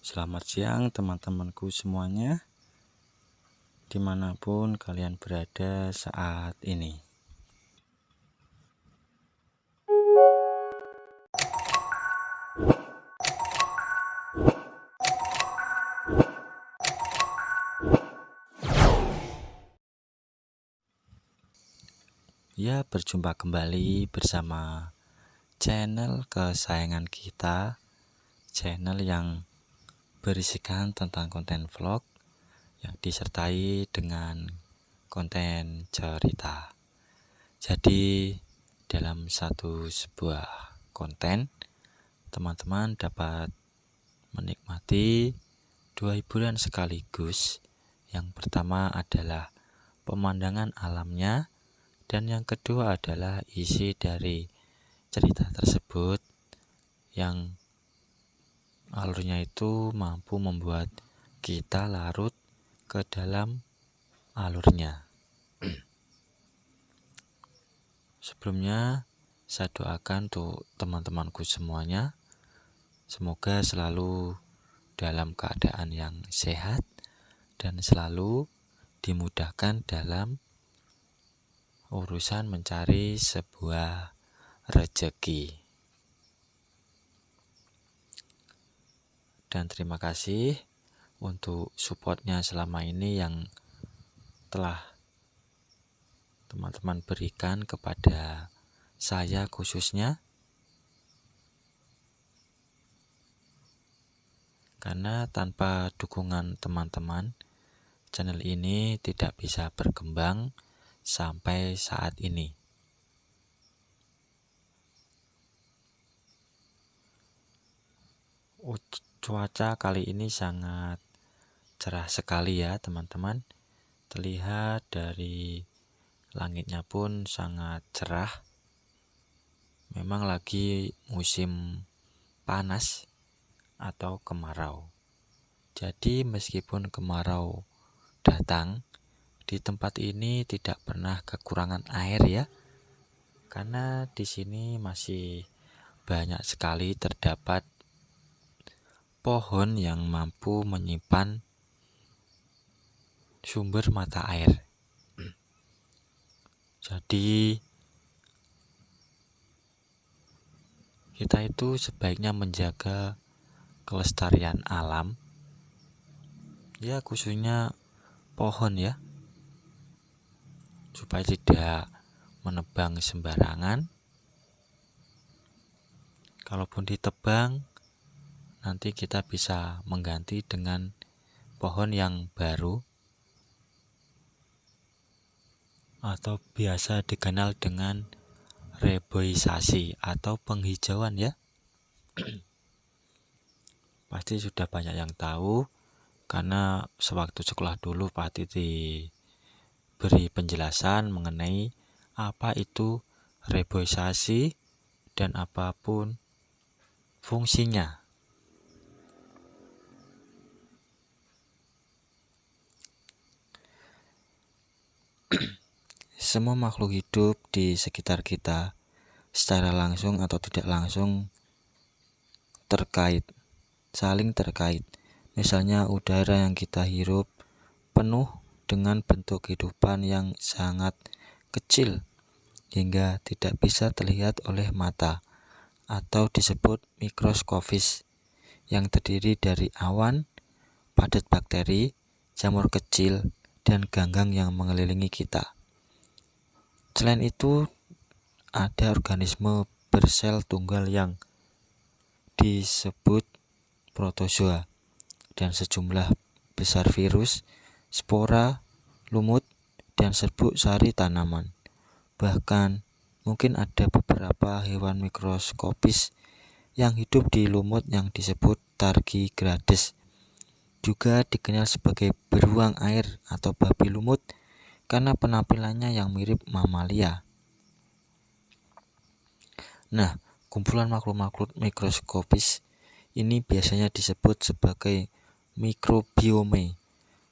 Selamat siang teman-temanku semuanya, dimanapun kalian berada saat ini. Ya, berjumpa kembali bersama channel kesayangan kita, channel yang berisikan tentang konten vlog yang disertai dengan konten cerita. Jadi dalam sebuah konten, teman-teman dapat menikmati dua hiburan sekaligus. Yang pertama adalah pemandangan alamnya, dan yang kedua adalah isi dari cerita tersebut yang alurnya itu mampu membuat kita larut ke dalam alurnya. Sebelumnya saya doakan untuk teman-temanku semuanya, semoga selalu dalam keadaan yang sehat dan selalu dimudahkan dalam urusan mencari sebuah rezeki. Dan terima kasih untuk supportnya selama ini yang telah teman-teman berikan kepada saya khususnya, karena tanpa dukungan teman-teman, channel ini tidak bisa berkembang sampai saat ini. Cuaca kali ini sangat cerah sekali ya teman-teman. Terlihat dari langitnya pun sangat cerah. Memang lagi musim panas atau kemarau. Jadi meskipun kemarau datang, di tempat ini tidak pernah kekurangan air ya. Karena di sini masih banyak sekali terdapat pohon yang mampu menyimpan sumber mata air. Jadi kita itu sebaiknya menjaga kelestarian alam, ya khususnya pohon ya, supaya tidak menebang sembarangan. Kalaupun ditebang, nanti kita bisa mengganti dengan pohon yang baru atau biasa dikenal dengan reboisasi atau penghijauan ya. Pasti sudah banyak yang tahu, karena sewaktu sekolah dulu pasti diberi penjelasan mengenai apa itu reboisasi dan apapun fungsinya. Semua makhluk hidup di sekitar kita secara langsung atau tidak langsung saling terkait. Misalnya udara yang kita hirup penuh dengan bentuk kehidupan yang sangat kecil hingga tidak bisa terlihat oleh mata atau disebut mikroskopis, yang terdiri dari awan, padat bakteri, jamur kecil, dan ganggang yang mengelilingi kita. Selain itu, ada organisme bersel tunggal yang disebut protozoa, dan sejumlah besar virus, spora, lumut, dan serbuk sari tanaman. Bahkan mungkin ada beberapa hewan mikroskopis yang hidup di lumut yang disebut tardigrades, juga dikenal sebagai beruang air atau babi lumut karena penampilannya yang mirip mamalia. Nah, kumpulan makhluk-makhluk mikroskopis ini biasanya disebut sebagai mikrobiome.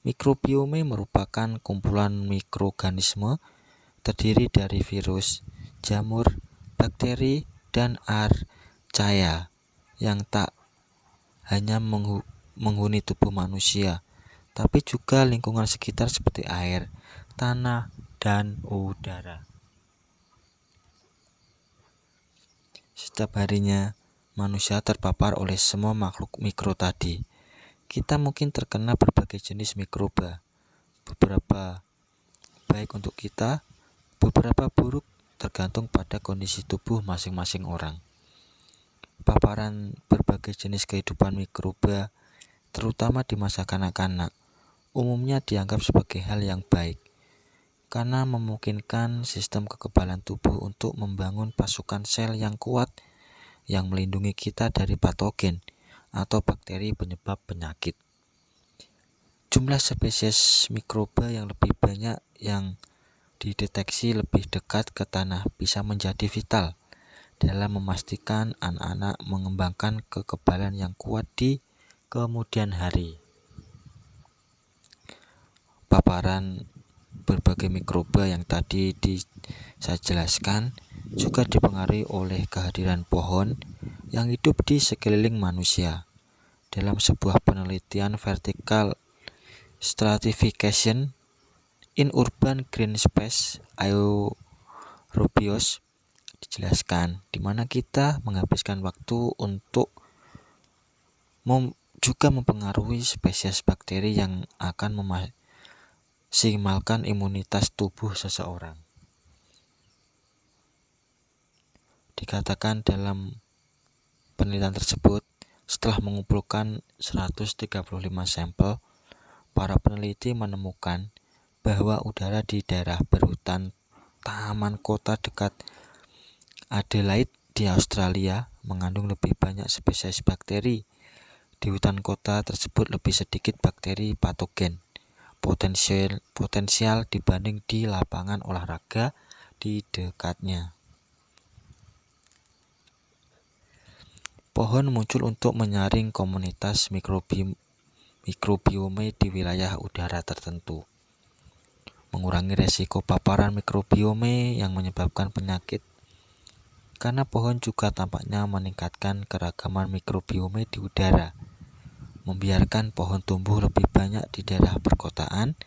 Mikrobiome merupakan kumpulan mikroorganisme terdiri dari virus, jamur, bakteri, dan archaea yang tak hanya menghuni tubuh manusia, tapi juga lingkungan sekitar seperti air, tanah, dan udara. Setiap harinya, manusia terpapar oleh semua makhluk mikro tadi. Kita mungkin terkena berbagai jenis mikroba, beberapa baik untuk kita, beberapa buruk tergantung pada kondisi tubuh masing-masing orang. Paparan berbagai jenis kehidupan mikroba, terutama di masa kanak-kanak, umumnya dianggap sebagai hal yang baik, karena memungkinkan sistem kekebalan tubuh untuk membangun pasukan sel yang kuat yang melindungi kita dari patogen atau bakteri penyebab penyakit. Jumlah spesies mikroba yang lebih banyak yang dideteksi lebih dekat ke tanah bisa menjadi vital dalam memastikan anak-anak mengembangkan kekebalan yang kuat di kemudian hari. Paparan berbagai mikroba yang tadi saya jelaskan juga dipengaruhi oleh kehadiran pohon yang hidup di sekeliling manusia. Dalam sebuah penelitian vertical stratification in urban green space Aerobios dijelaskan, di mana kita menghabiskan waktu untuk juga mempengaruhi spesies bakteri yang akan memaksimalkan imunitas tubuh seseorang. Dikatakan dalam penelitian tersebut, setelah mengumpulkan 135 sampel, para peneliti menemukan bahwa udara di daerah berhutan taman kota dekat Adelaide di Australia mengandung lebih banyak spesies bakteri. Di hutan kota tersebut lebih sedikit bakteri patogen potensial dibanding di lapangan olahraga di dekatnya. Pohon muncul untuk menyaring komunitas mikrobiome di wilayah udara tertentu, mengurangi resiko paparan mikrobiome yang menyebabkan penyakit. Karena pohon juga tampaknya meningkatkan keragaman mikrobiome di udara, membiarkan pohon tumbuh lebih banyak di daerah perkotaan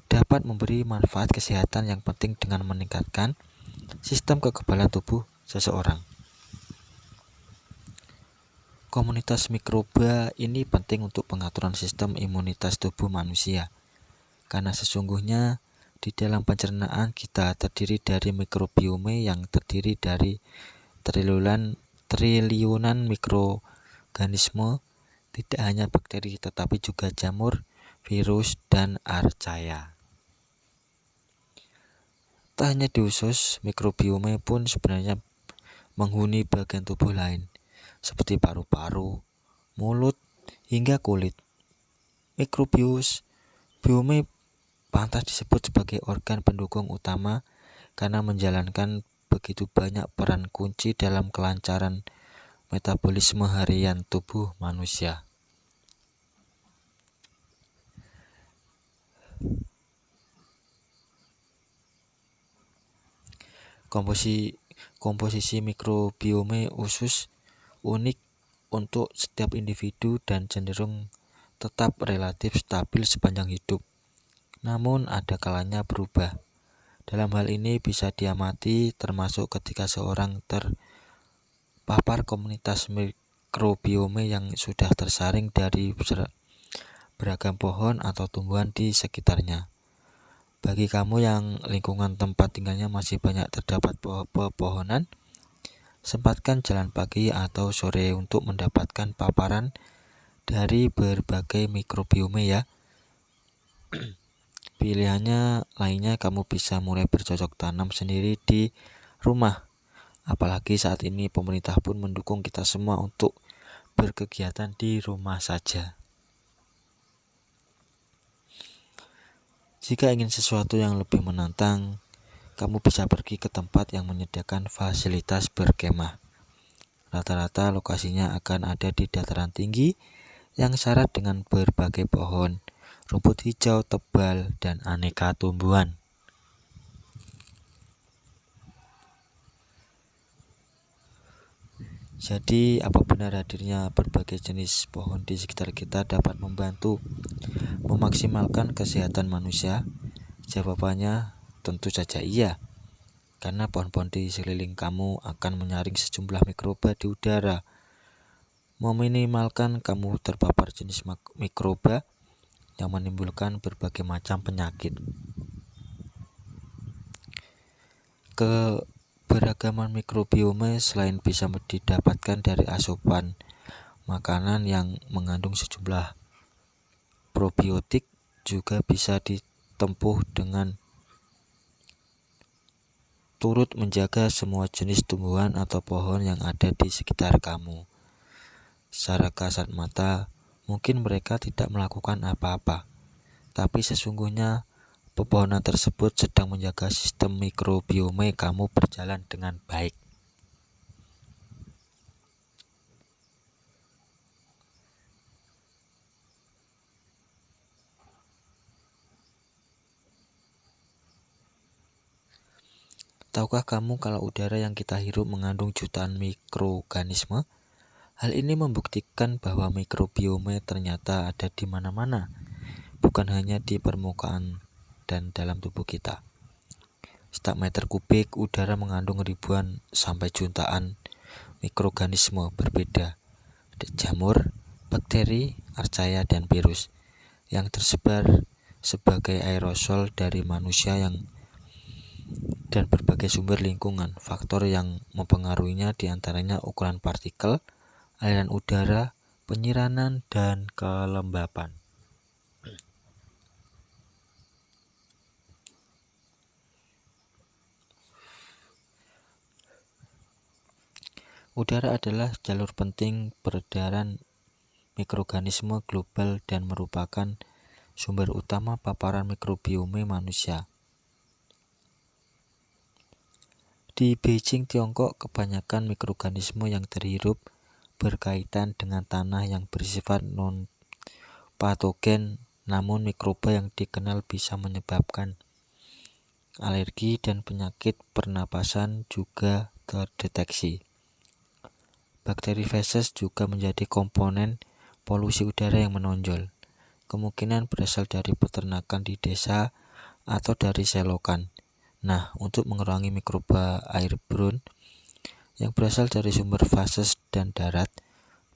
dapat memberi manfaat kesehatan yang penting dengan meningkatkan sistem kekebalan tubuh seseorang. Komunitas mikroba ini penting untuk pengaturan sistem imunitas tubuh manusia, karena sesungguhnya di dalam pencernaan kita terdiri dari mikrobiome yang terdiri dari triliunan mikroorganisme, tidak hanya bakteri tetapi juga jamur, virus, dan archaea. Tak hanya di usus, mikrobiome pun sebenarnya menghuni bagian tubuh lain, seperti paru-paru, mulut, hingga kulit. Mikrobiome pantas disebut sebagai organ pendukung utama karena menjalankan begitu banyak peran kunci dalam kelancaran metabolisme harian tubuh manusia. Komposisi mikrobiome usus unik untuk setiap individu dan cenderung tetap relatif stabil sepanjang hidup. Namun ada kalanya berubah. Dalam hal ini bisa diamati termasuk ketika seorang terpapar komunitas mikrobiome yang sudah tersaring dari beragam pohon atau tumbuhan di sekitarnya. Bagi kamu yang lingkungan tempat tinggalnya masih banyak terdapat pepohonan, sempatkan jalan pagi atau sore untuk mendapatkan paparan dari berbagai mikrobiome ya. Pilihannya lainnya kamu bisa mulai bercocok tanam sendiri di rumah. Apalagi saat ini pemerintah pun mendukung kita semua untuk berkegiatan di rumah saja. Jika ingin sesuatu yang lebih menantang, kamu bisa pergi ke tempat yang menyediakan fasilitas berkemah. Rata-rata lokasinya akan ada di dataran tinggi yang syarat dengan berbagai pohon, rumput hijau tebal, dan aneka tumbuhan. Jadi, apa benar hadirnya berbagai jenis pohon di sekitar kita dapat membantu memaksimalkan kesehatan manusia? Jawabannya tentu saja iya, karena pohon-pohon di sekeliling kamu akan menyaring sejumlah mikroba di udara, meminimalkan kamu terpapar jenis mikroba yang menimbulkan berbagai macam penyakit. Keberagaman mikrobiome selain bisa didapatkan dari asupan makanan yang mengandung sejumlah probiotik, juga bisa ditempuh dengan turut menjaga semua jenis tumbuhan atau pohon yang ada di sekitar kamu. Secara kasat mata, mungkin mereka tidak melakukan apa-apa, tapi sesungguhnya pepohonan tersebut sedang menjaga sistem mikrobiome kamu berjalan dengan baik. Tahukah kamu kalau udara yang kita hirup mengandung jutaan mikroorganisme? Hal ini membuktikan bahwa mikrobiome ternyata ada di mana-mana, bukan hanya di permukaan dan dalam tubuh kita. Setiap meter kubik udara mengandung ribuan sampai jutaan mikroorganisme berbeda. Ada jamur, bakteri, archaea, dan virus yang tersebar sebagai aerosol dari manusia dan berbagai sumber lingkungan. Faktor yang mempengaruhinya diantaranya ukuran partikel, aliran udara, penyiraman, dan kelembapan. Udara adalah jalur penting peredaran mikroorganisme global dan merupakan sumber utama paparan mikrobiome manusia. Di Beijing, Tiongkok, kebanyakan mikroorganisme yang terhirup berkaitan dengan tanah yang bersifat non-patogen, namun mikroba yang dikenal bisa menyebabkan alergi dan penyakit pernapasan juga terdeteksi. Bakteri feses juga menjadi komponen polusi udara yang menonjol. Kemungkinan berasal dari peternakan di desa atau dari selokan. Nah, untuk mengurangi mikroba airborne yang berasal dari sumber feses dan darat,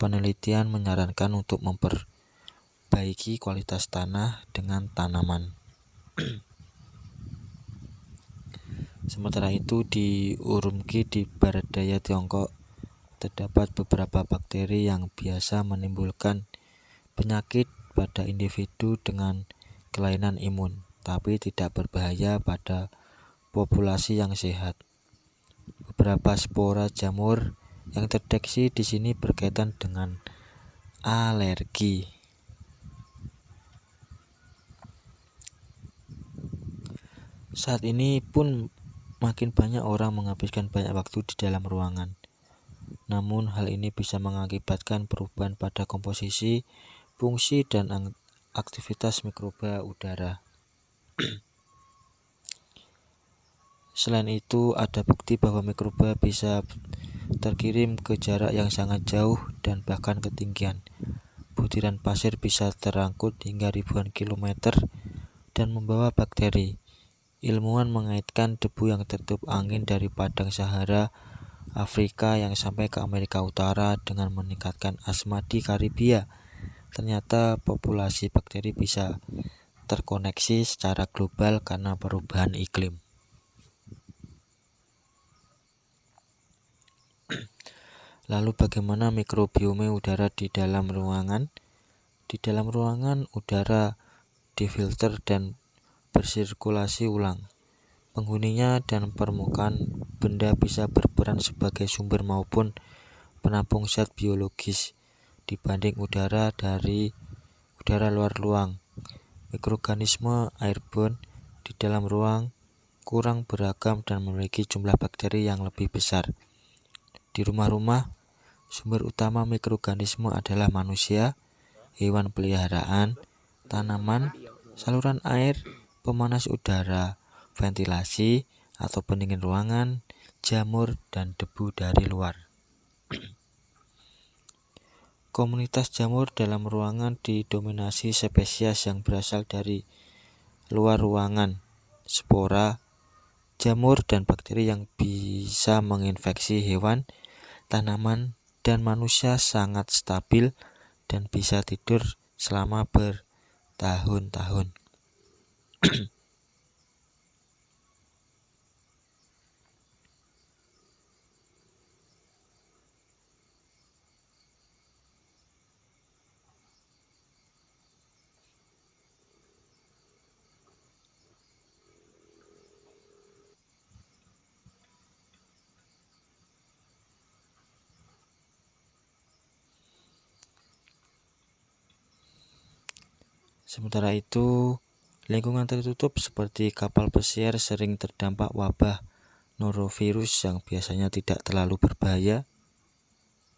penelitian menyarankan untuk memperbaiki kualitas tanah dengan tanaman. Sementara itu, di Urumqi di barat daya Tiongkok, terdapat beberapa bakteri yang biasa menimbulkan penyakit pada individu dengan kelainan imun, tapi tidak berbahaya pada populasi yang sehat. Beberapa spora jamur yang terdeteksi di sini berkaitan dengan alergi. Saat ini pun makin banyak orang menghabiskan banyak waktu di dalam ruangan. Namun hal ini bisa mengakibatkan perubahan pada komposisi, fungsi, dan aktivitas mikroba udara. Selain itu, ada bukti bahwa mikroba bisa terkirim ke jarak yang sangat jauh dan bahkan ketinggian. Butiran pasir bisa terangkut hingga ribuan kilometer dan membawa bakteri. Ilmuwan mengaitkan debu yang tertiup angin dari padang Sahara Afrika yang sampai ke Amerika Utara dengan meningkatkan asma di Karibia. Ternyata populasi bakteri bisa terkoneksi secara global karena perubahan iklim. Lalu bagaimana mikrobiome udara di dalam ruangan? Di dalam ruangan, udara difilter dan bersirkulasi ulang. Penghuninya dan permukaan benda bisa berperan sebagai sumber maupun penampung zat biologis dibanding udara dari udara luar ruang. Mikroorganisme airborne di dalam ruang kurang beragam dan memiliki jumlah bakteri yang lebih besar. Di rumah-rumah, sumber utama mikroorganisme adalah manusia, hewan peliharaan, tanaman, saluran air, pemanas udara, ventilasi atau pendingin ruangan, jamur, dan debu dari luar. Komunitas jamur dalam ruangan didominasi spesies yang berasal dari luar ruangan, spora, jamur, dan bakteri yang bisa menginfeksi hewan, tanaman, dan manusia sangat stabil dan bisa tidur selama bertahun-tahun. Sementara itu, lingkungan tertutup seperti kapal pesiar sering terdampak wabah norovirus yang biasanya tidak terlalu berbahaya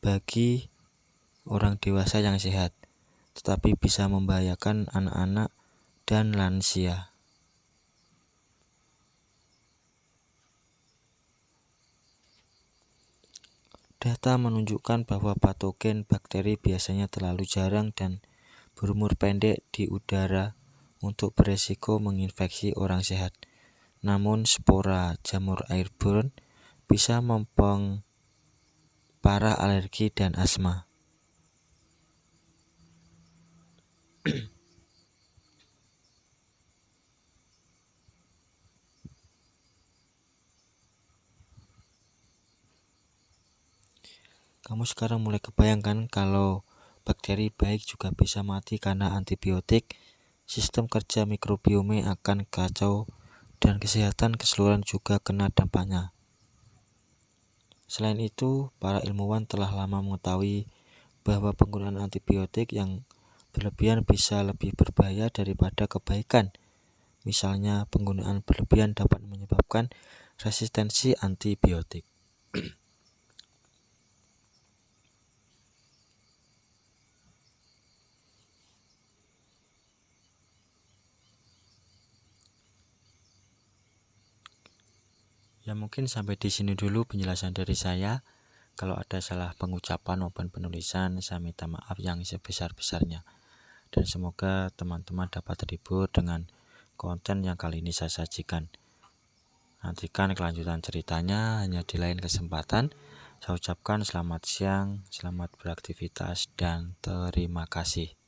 bagi orang dewasa yang sehat, tetapi bisa membahayakan anak-anak dan lansia. Data menunjukkan bahwa patogen bakteri biasanya terlalu jarang dan berumur pendek di udara untuk beresiko menginfeksi orang sehat. Namun spora jamur airborne bisa memperparah alergi dan asma. Kamu sekarang mulai kebayangkan kalau bakteri baik juga bisa mati karena antibiotik. Sistem kerja mikrobiome akan kacau dan kesehatan keseluruhan juga kena dampaknya. Selain itu, para ilmuwan telah lama mengetahui bahwa penggunaan antibiotik yang berlebihan bisa lebih berbahaya daripada kebaikan. Misalnya, penggunaan berlebihan dapat menyebabkan resistensi antibiotik. Ya mungkin sampai di sini dulu penjelasan dari saya. Kalau ada salah pengucapan maupun penulisan, saya minta maaf yang sebesar-besarnya. Dan semoga teman-teman dapat terhibur dengan konten yang kali ini saya sajikan. Nantikan kelanjutan ceritanya hanya di lain kesempatan. Saya ucapkan selamat siang, selamat beraktivitas, dan terima kasih.